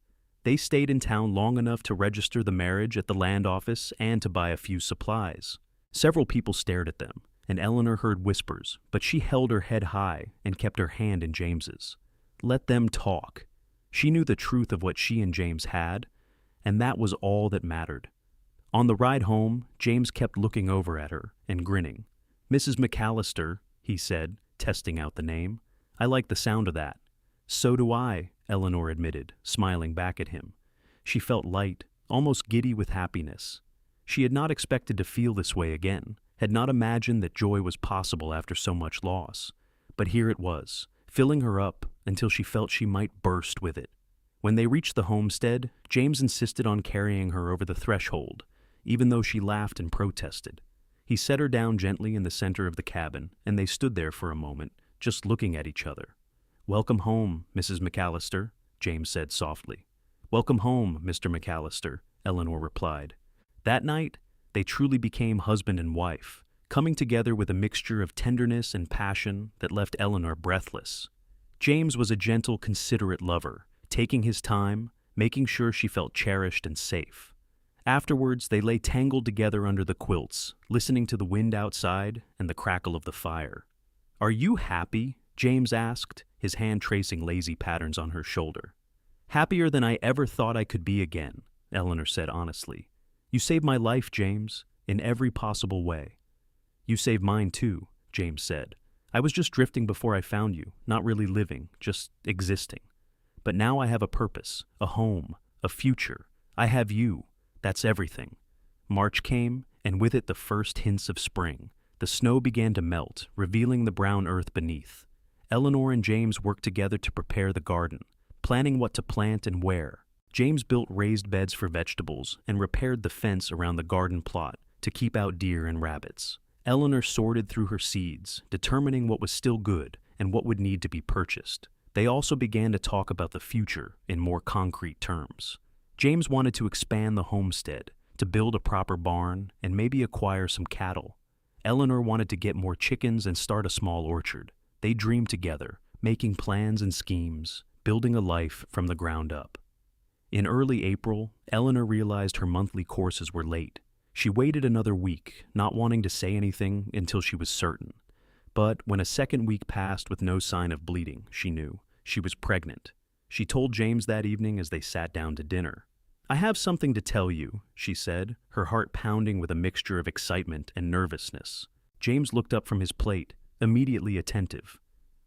They stayed in town long enough to register the marriage at the land office and to buy a few supplies. Several people stared at them, and Eleanor heard whispers, but she held her head high and kept her hand in James's. Let them talk. She knew the truth of what she and James had, and that was all that mattered. On the ride home, James kept looking over at her and grinning. "Mrs. McAllister," he said, testing out the name. "I like the sound of that." "So do I," Eleanor admitted, smiling back at him. She felt light, almost giddy with happiness. She had not expected to feel this way again, had not imagined that joy was possible after so much loss. But here it was, filling her up until she felt she might burst with it. When they reached the homestead, James insisted on carrying her over the threshold, even though she laughed and protested. He set her down gently in the center of the cabin, and they stood there for a moment, just looking at each other. "Welcome home, Mrs. McAllister," James said softly. "Welcome home, Mr. McAllister," Eleanor replied. That night, they truly became husband and wife, coming together with a mixture of tenderness and passion that left Eleanor breathless. James was a gentle, considerate lover, taking his time, making sure she felt cherished and safe. Afterwards, they lay tangled together under the quilts, listening to the wind outside and the crackle of the fire. "Are you happy?" James asked, his hand tracing lazy patterns on her shoulder. "Happier than I ever thought I could be again," Eleanor said honestly. "You saved my life, James, in every possible way." "You saved mine too," James said. "I was just drifting before I found you, not really living, just existing. But now I have a purpose, a home, a future. I have you. That's everything." March came, and with it the first hints of spring. The snow began to melt, revealing the brown earth beneath. Eleanor and James worked together to prepare the garden, planning what to plant and where. James built raised beds for vegetables and repaired the fence around the garden plot to keep out deer and rabbits. Eleanor sorted through her seeds, determining what was still good and what would need to be purchased. They also began to talk about the future in more concrete terms. James wanted to expand the homestead, to build a proper barn, and maybe acquire some cattle. Eleanor wanted to get more chickens and start a small orchard. They dreamed together, making plans and schemes, building a life from the ground up. In early April, Eleanor realized her monthly courses were late. She waited another week, not wanting to say anything until she was certain. But when a second week passed with no sign of bleeding, she knew. She was pregnant. She told James that evening as they sat down to dinner. "I have something to tell you," she said, her heart pounding with a mixture of excitement and nervousness. James looked up from his plate, immediately attentive.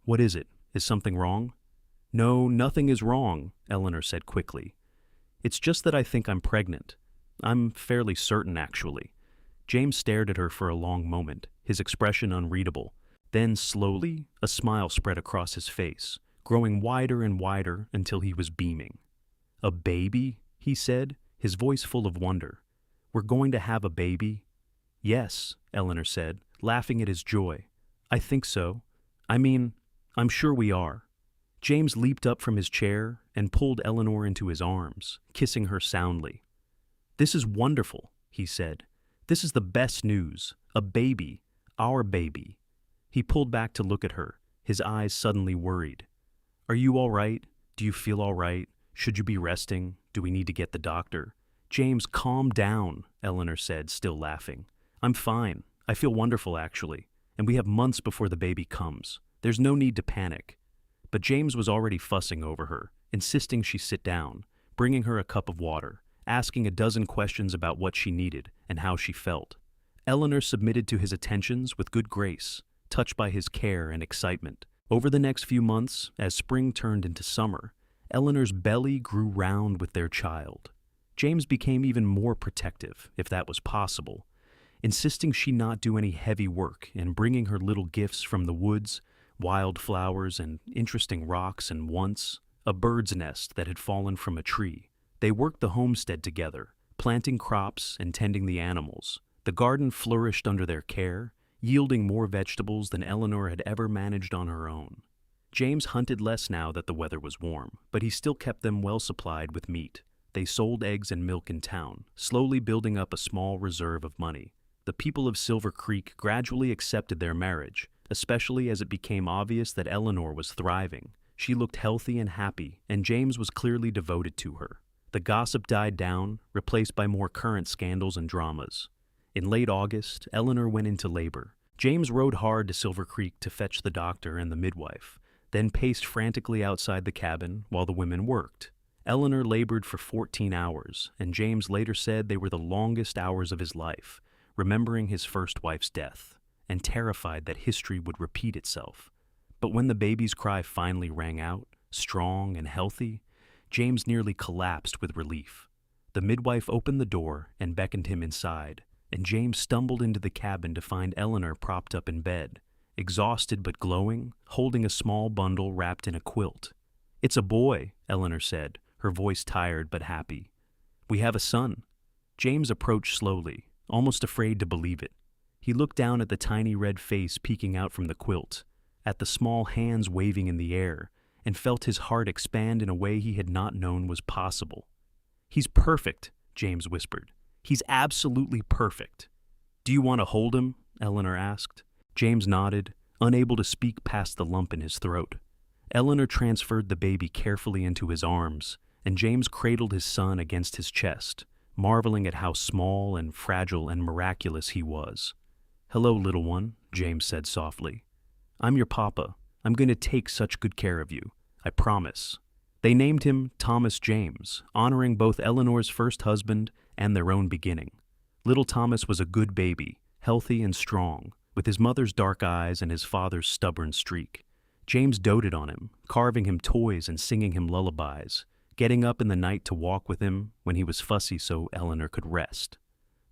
"What is it? Is something wrong?" "No, nothing is wrong," Eleanor said quickly. "It's just that I think I'm pregnant. I'm fairly certain, actually." James stared at her for a long moment, his expression unreadable. Then, slowly, a smile spread across his face, growing wider and wider until he was beaming. "A baby?" he said, his voice full of wonder. "We're going to have a baby?" "Yes," Eleanor said, laughing at his joy. "I think so. I mean, I'm sure we are." James leaped up from his chair and pulled Eleanor into his arms, kissing her soundly. "This is wonderful," he said. This is the best news. A baby. Our baby." He pulled back to look at her, his eyes suddenly worried. "Are you all right? Do you feel all right? Should you be resting? Do we need to get the doctor?" "James, calm down," Eleanor said, still laughing. "I'm fine. I feel wonderful, actually. And we have months before the baby comes. There's no need to panic." But James was already fussing over her, insisting she sit down, bringing her a cup of water, asking a dozen questions about what she needed and how she felt. Eleanor submitted to his attentions with good grace, touched by his care and excitement. Over the next few months, as spring turned into summer, Eleanor's belly grew round with their child. James became even more protective, if that was possible, insisting she not do any heavy work and bringing her little gifts from the woods, wild flowers and interesting rocks, and once, a bird's nest that had fallen from a tree. They worked the homestead together, planting crops and tending the animals. The garden flourished under their care, yielding more vegetables than Eleanor had ever managed on her own. James hunted less now that the weather was warm, but he still kept them well supplied with meat. They sold eggs and milk in town, slowly building up a small reserve of money. The people of Silver Creek gradually accepted their marriage, especially as it became obvious that Eleanor was thriving. She looked healthy and happy, and James was clearly devoted to her. The gossip died down, replaced by more current scandals and dramas. In late August, Eleanor went into labor. James rode hard to Silver Creek to fetch the doctor and the midwife, then paced frantically outside the cabin while the women worked. Eleanor labored for 14 hours, and James later said they were the longest hours of his life, remembering his first wife's death, and terrified that history would repeat itself. But when the baby's cry finally rang out, strong and healthy, James nearly collapsed with relief. The midwife opened the door and beckoned him inside, and James stumbled into the cabin to find Eleanor propped up in bed, exhausted but glowing, holding a small bundle wrapped in a quilt. "It's a boy," Eleanor said, her voice tired but happy. "We have a son." James approached slowly, almost afraid to believe it. He looked down at the tiny red face peeking out from the quilt, at the small hands waving in the air, and felt his heart expand in a way he had not known was possible. "He's perfect," James whispered. "He's absolutely perfect." "Do you want to hold him?" Eleanor asked. James nodded, unable to speak past the lump in his throat. Eleanor transferred the baby carefully into his arms, and James cradled his son against his chest, marveling at how small and fragile and miraculous he was. "Hello, little one," James said softly. "I'm your papa. I'm going to take such good care of you. I promise." They named him Thomas James, honoring both Eleanor's first husband and their own beginning. Little Thomas was a good baby, healthy and strong, with his mother's dark eyes and his father's stubborn streak. James doted on him, carving him toys and singing him lullabies, getting up in the night to walk with him when he was fussy so Eleanor could rest.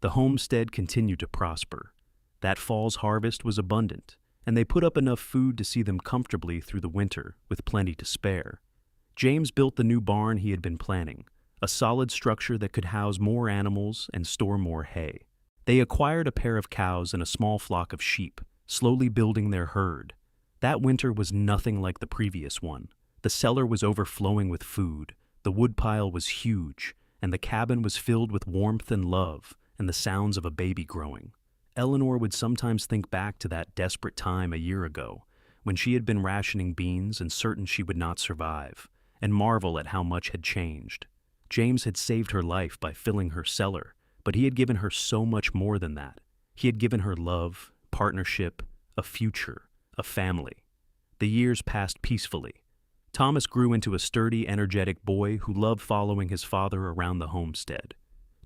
The homestead continued to prosper. That fall's harvest was abundant, and they put up enough food to see them comfortably through the winter, with plenty to spare. James built the new barn he had been planning, a solid structure that could house more animals and store more hay. They acquired a pair of cows and a small flock of sheep, slowly building their herd. That winter was nothing like the previous one. The cellar was overflowing with food, the woodpile was huge, and the cabin was filled with warmth and love and the sounds of a baby growing. Eleanor would sometimes think back to that desperate time a year ago, when she had been rationing beans and certain she would not survive, and marvel at how much had changed. James had saved her life by filling her cellar, but he had given her so much more than that. He had given her love, partnership, a future, a family. The years passed peacefully. Thomas grew into a sturdy, energetic boy who loved following his father around the homestead.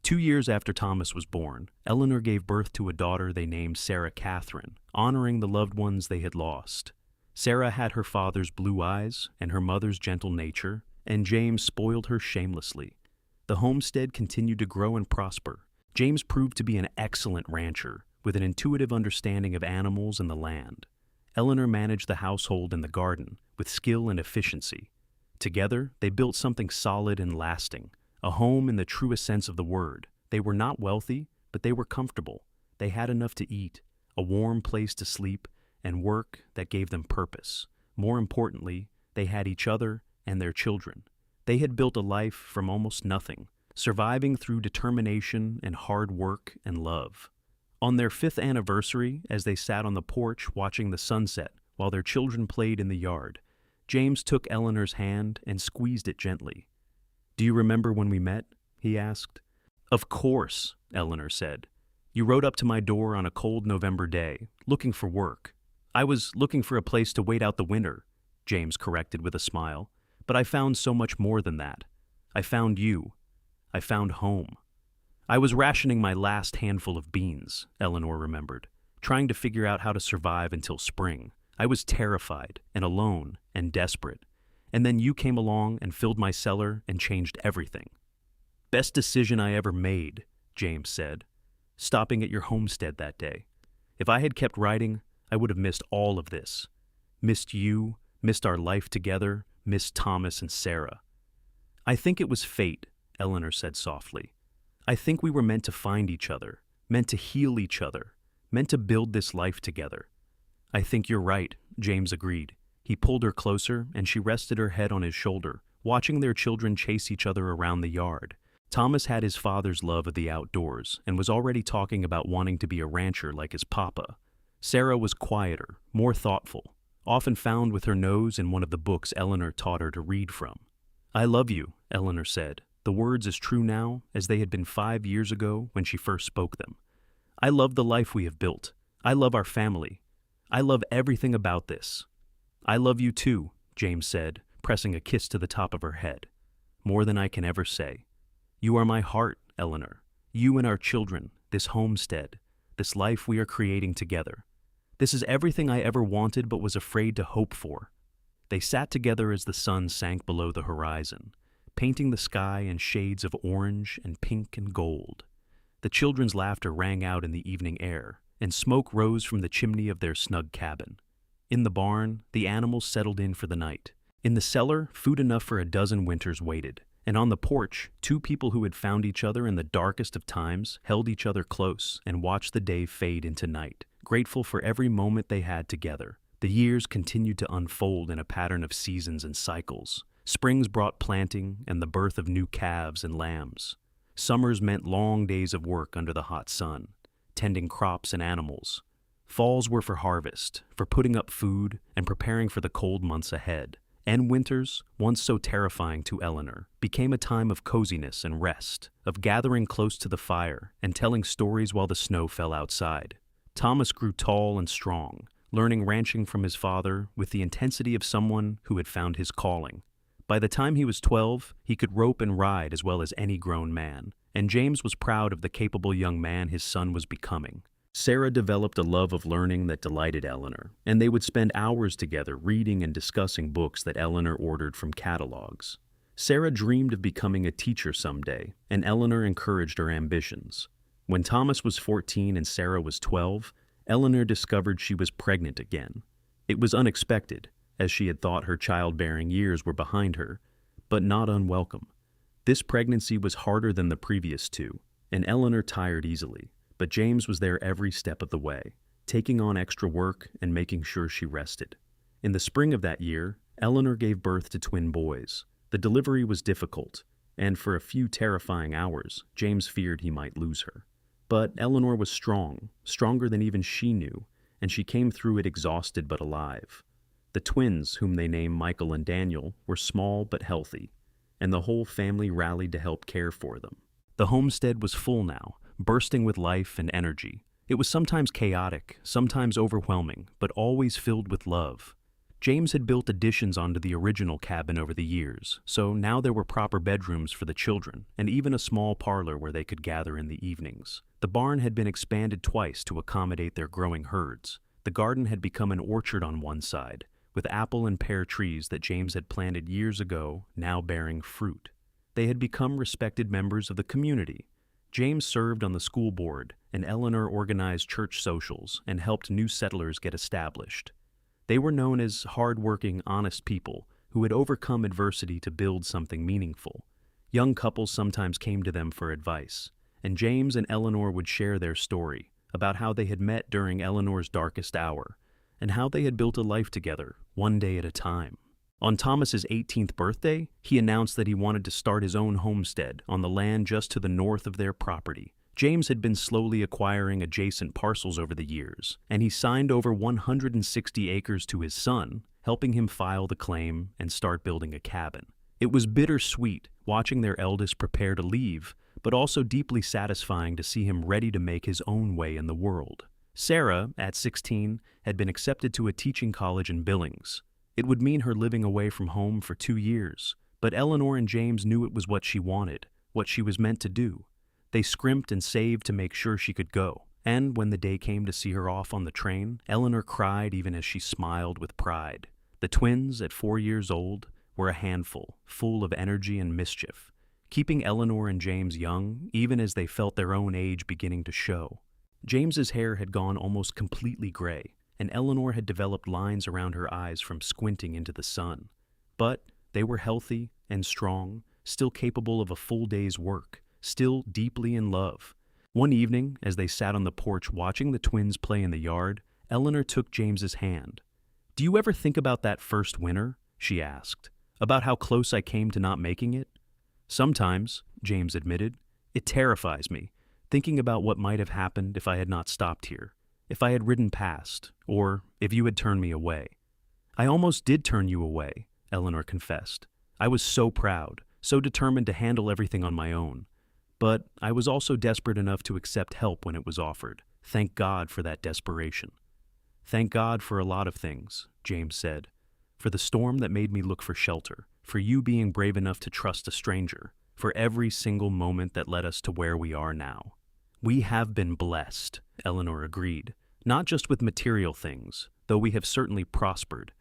2 years after Thomas was born, Eleanor gave birth to a daughter they named Sarah Catherine, honoring the loved ones they had lost. Sarah had her father's blue eyes and her mother's gentle nature, and James spoiled her shamelessly. The homestead continued to grow and prosper. James proved to be an excellent rancher, with an intuitive understanding of animals and the land. Eleanor managed the household and the garden with skill and efficiency. Together, they built something solid and lasting, a home in the truest sense of the word. They were not wealthy, but they were comfortable. They had enough to eat, a warm place to sleep, and work that gave them purpose. More importantly, they had each other and their children. They had built a life from almost nothing, surviving through determination and hard work and love. On their 5th anniversary, as they sat on the porch watching the sunset while their children played in the yard, James took Eleanor's hand and squeezed it gently. "Do you remember when we met?" he asked. "Of course," Eleanor said. "You rode up to my door on a cold November day, looking for work." "I was looking for a place to wait out the winter," James corrected with a smile. "But I found so much more than that. I found you. I found home." "I was rationing my last handful of beans," Eleanor remembered, "trying to figure out how to survive until spring. I was terrified and alone and desperate. And then you came along and filled my cellar and changed everything." "Best decision I ever made," James said, "stopping at your homestead that day. If I had kept writing, I would have missed all of this. Missed you, missed our life together, missed Thomas and Sarah." "I think it was fate," Eleanor said softly. "I think we were meant to find each other, meant to heal each other, meant to build this life together." "I think you're right," James agreed. He pulled her closer, and she rested her head on his shoulder, watching their children chase each other around the yard. Thomas had his father's love of the outdoors and was already talking about wanting to be a rancher like his papa. Sarah was quieter, more thoughtful, often found with her nose in one of the books Eleanor taught her to read from. "I love you," Eleanor said, the words as true now as they had been 5 years ago when she first spoke them. "I love the life we have built. I love our family. I love everything about this." "I love you too," James said, pressing a kiss to the top of her head. "More than I can ever say. You are my heart, Eleanor. You and our children, this homestead, this life we are creating together. This is everything I ever wanted but was afraid to hope for." They sat together as the sun sank below the horizon, painting the sky in shades of orange and pink and gold. The children's laughter rang out in the evening air, and smoke rose from the chimney of their snug cabin. In the barn, the animals settled in for the night. In the cellar, food enough for a dozen winters waited. And on the porch, 2 people who had found each other in the darkest of times held each other close and watched the day fade into night, grateful for every moment they had together. The years continued to unfold in a pattern of seasons and cycles. Springs brought planting and the birth of new calves and lambs. Summers meant long days of work under the hot sun, tending crops and animals. Falls were for harvest, for putting up food and preparing for the cold months ahead. And winters, once so terrifying to Eleanor, became a time of coziness and rest, of gathering close to the fire and telling stories while the snow fell outside. Thomas grew tall and strong, learning ranching from his father with the intensity of someone who had found his calling. By the time he was 12, he could rope and ride as well as any grown man, and James was proud of the capable young man his son was becoming. Sarah developed a love of learning that delighted Eleanor, and they would spend hours together reading and discussing books that Eleanor ordered from catalogs. Sarah dreamed of becoming a teacher someday, and Eleanor encouraged her ambitions. When Thomas was 14 and Sarah was 12, Eleanor discovered she was pregnant again. It was unexpected, as she had thought her childbearing years were behind her, but not unwelcome. This pregnancy was harder than the previous 2, and Eleanor tired easily. But James was there every step of the way, taking on extra work and making sure she rested. In the spring of that year, Eleanor gave birth to twin boys. The delivery was difficult, and for a few terrifying hours, James feared he might lose her. But Eleanor was strong, stronger than even she knew, and she came through it exhausted but alive. The twins, whom they named Michael and Daniel, were small but healthy, and the whole family rallied to help care for them. The homestead was full now, bursting with life and energy. It was sometimes chaotic, sometimes overwhelming, but always filled with love. James had built additions onto the original cabin over the years, so now there were proper bedrooms for the children, and even a small parlor where they could gather in the evenings. The barn had been expanded twice to accommodate their growing herds. The garden had become an orchard on one side, with apple and pear trees that James had planted years ago, now bearing fruit. They had become respected members of the community. James served on the school board, and Eleanor organized church socials and helped new settlers get established. They were known as hard-working, honest people who had overcome adversity to build something meaningful. Young couples sometimes came to them for advice, and James and Eleanor would share their story about how they had met during Eleanor's darkest hour and how they had built a life together, one day at a time. On Thomas's 18th birthday, he announced that he wanted to start his own homestead on the land just to the north of their property, James had been slowly acquiring adjacent parcels over the years, and he signed over 160 acres to his son, helping him file the claim and start building a cabin. It was bittersweet watching their eldest prepare to leave, but also deeply satisfying to see him ready to make his own way in the world. Sarah, at 16, had been accepted to a teaching college in Billings. It would mean her living away from home for 2 years, but Eleanor and James knew it was what she wanted, what she was meant to do. They scrimped and saved to make sure she could go, and when the day came to see her off on the train, Eleanor cried even as she smiled with pride. The twins, at 4 years old, were a handful, full of energy and mischief, keeping Eleanor and James young even as they felt their own age beginning to show. James's hair had gone almost completely gray, and Eleanor had developed lines around her eyes from squinting into the sun. But they were healthy and strong, still capable of a full day's work, still deeply in love. One evening, as they sat on the porch watching the twins play in the yard, Eleanor took James's hand. "Do you ever think about that first winter?" she asked. "About how close I came to not making it?" "Sometimes," James admitted. "It terrifies me, thinking about what might have happened if I had not stopped here, if I had ridden past, or if you had turned me away." "I almost did turn you away," Eleanor confessed. "I was so proud, so determined to handle everything on my own. But I was also desperate enough to accept help when it was offered. Thank God for that desperation." "Thank God for a lot of things," James said. "For the storm that made me look for shelter, for you being brave enough to trust a stranger, for every single moment that led us to where we are now." "We have been blessed," Eleanor agreed, "not just with material things, though we have certainly prospered,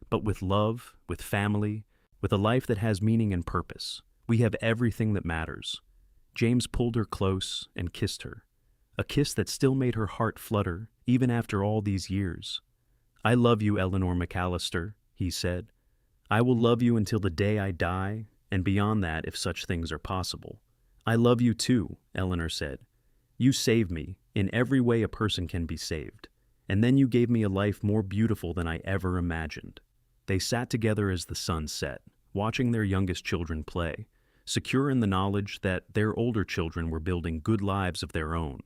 but with love, with family, with a life that has meaning and purpose. We have everything that matters." James pulled her close and kissed her, a kiss that still made her heart flutter even after all these years. "I love you, Eleanor McAllister," he said. "I will love you until the day I die, and beyond that if such things are possible." "I love you too," Eleanor said. "You saved me in every way a person can be saved, and then you gave me a life more beautiful than I ever imagined." They sat together as the sun set, watching their youngest children play, secure in the knowledge that their older children were building good lives of their own.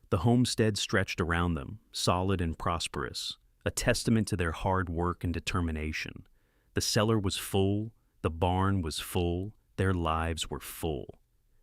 The homestead stretched around them, solid and prosperous, a testament to their hard work and determination. The cellar was full, the barn was full, their lives were full.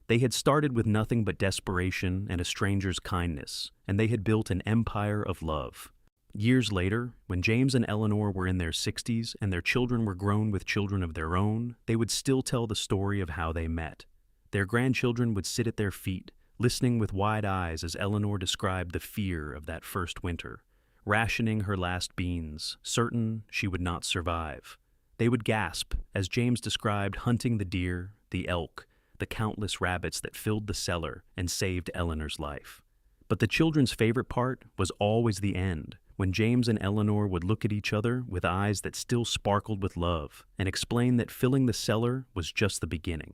They had started with nothing but desperation and a stranger's kindness, and they had built an empire of love. Years later, when James and Eleanor were in their 60s and their children were grown with children of their own, they would still tell the story of how they met. Their grandchildren would sit at their feet, listening with wide eyes as Eleanor described the fear of that first winter, rationing her last beans, certain she would not survive. They would gasp as James described hunting the deer, the elk, the countless rabbits that filled the cellar and saved Eleanor's life. But the children's favorite part was always the end, when James and Eleanor would look at each other with eyes that still sparkled with love and explain that filling the cellar was just the beginning.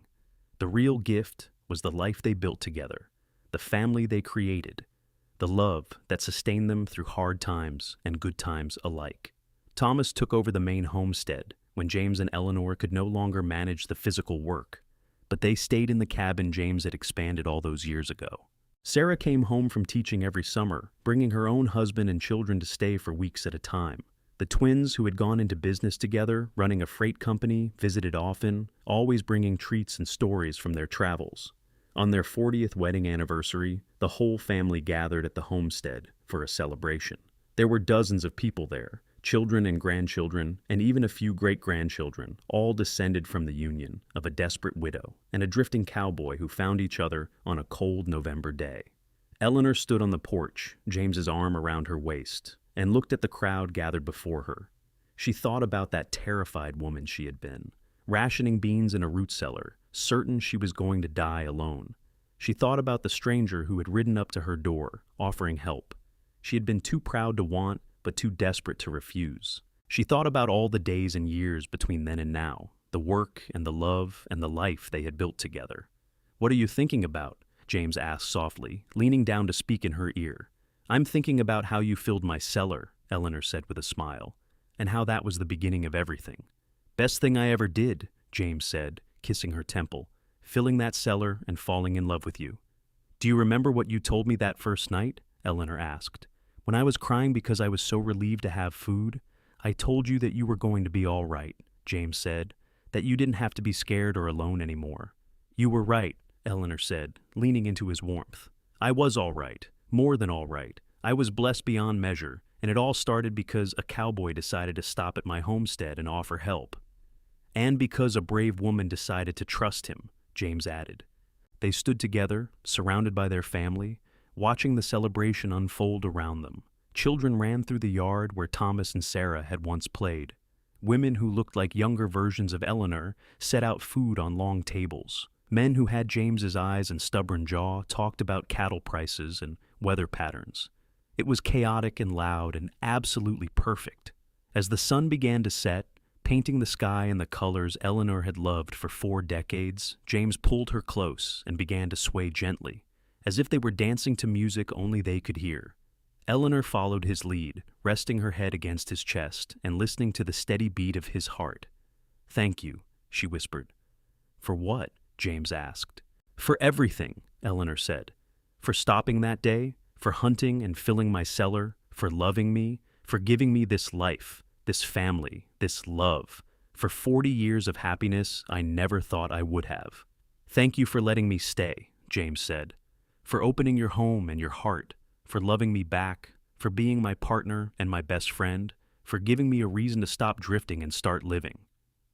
The real gift was the life they built together, the family they created, the love that sustained them through hard times and good times alike. Thomas took over the main homestead when James and Eleanor could no longer manage the physical work, but they stayed in the cabin James had expanded all those years ago. Sarah came home from teaching every summer, bringing her own husband and children to stay for weeks at a time. The twins, who had gone into business together, running a freight company, visited often, always bringing treats and stories from their travels. On their 40th wedding anniversary, the whole family gathered at the homestead for a celebration. There were dozens of people there, children and grandchildren, and even a few great-grandchildren, all descended from the union of a desperate widow and a drifting cowboy who found each other on a cold November day. Eleanor stood on the porch, James's arm around her waist, and looked at the crowd gathered before her. She thought about that terrified woman she had been, rationing beans in a root cellar, certain she was going to die alone. She thought about the stranger who had ridden up to her door, offering help. She had been too proud to want, but too desperate to refuse. She thought about all the days and years between then and now, the work and the love and the life they had built together. "What are you thinking about?" James asked softly, leaning down to speak in her ear. "I'm thinking about how you filled my cellar," Eleanor said with a smile, "and how that was the beginning of everything." "Best thing I ever did," James said, kissing her temple, "filling that cellar and falling in love with you." Do you remember what you told me that first night? Eleanor asked. When I was crying because I was so relieved to have food, I told you that you were going to be all right, James said, that you didn't have to be scared or alone anymore. You were right, Eleanor said, leaning into his warmth. I was all right, more than all right. I was blessed beyond measure, and it all started because a cowboy decided to stop at my homestead and offer help. And because a brave woman decided to trust him, James added. They stood together, surrounded by their family, watching the celebration unfold around them. Children ran through the yard where Thomas and Sarah had once played. Women who looked like younger versions of Eleanor set out food on long tables. Men who had James's eyes and stubborn jaw talked about cattle prices and weather patterns. It was chaotic and loud and absolutely perfect. As the sun began to set, painting the sky in the colors Eleanor had loved for 4 decades, James pulled her close and began to sway gently, as if they were dancing to music only they could hear. Eleanor followed his lead, resting her head against his chest and listening to the steady beat of his heart. "Thank you," she whispered. "For what?" James asked. "For everything," Eleanor said. "For stopping that day, for hunting and filling my cellar, for loving me, for giving me this life, this family, this love, for 40 years of happiness I never thought I would have. Thank you for letting me stay," James said, "for opening your home and your heart, for loving me back, for being my partner and my best friend, for giving me a reason to stop drifting and start living."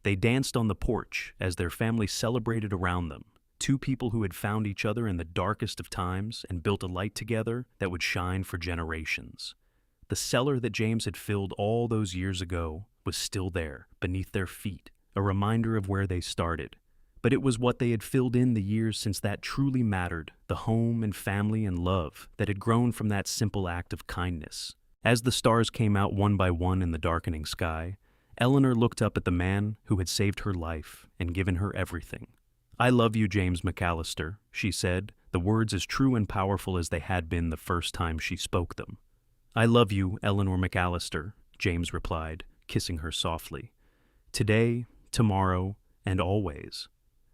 They danced on the porch as their family celebrated around them, 2 people who had found each other in the darkest of times and built a light together that would shine for generations. The cellar that James had filled all those years ago was still there, beneath their feet, a reminder of where they started. But it was what they had filled in the years since that truly mattered, the home and family and love that had grown from that simple act of kindness. As the stars came out one by one in the darkening sky, Eleanor looked up at the man who had saved her life and given her everything. "I love you, James McAllister," she said, the words as true and powerful as they had been the first time she spoke them. "I love you, Eleanor McAllister," James replied, kissing her softly. "Today, tomorrow, and always."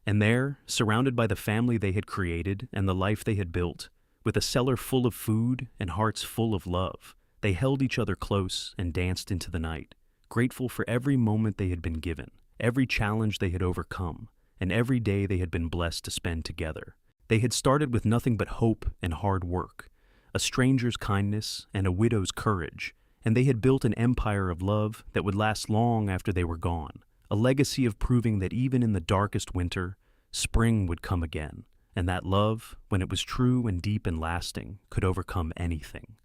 And there, surrounded by the family they had created and the life they had built, with a cellar full of food and hearts full of love, they held each other close and danced into the night, grateful for every moment they had been given, every challenge they had overcome, and every day they had been blessed to spend together. They had started with nothing but hope and hard work, a stranger's kindness and a widow's courage, and they had built an empire of love that would last long after they were gone, a legacy of proving that even in the darkest winter, spring would come again, and that love, when it was true and deep and lasting, could overcome anything.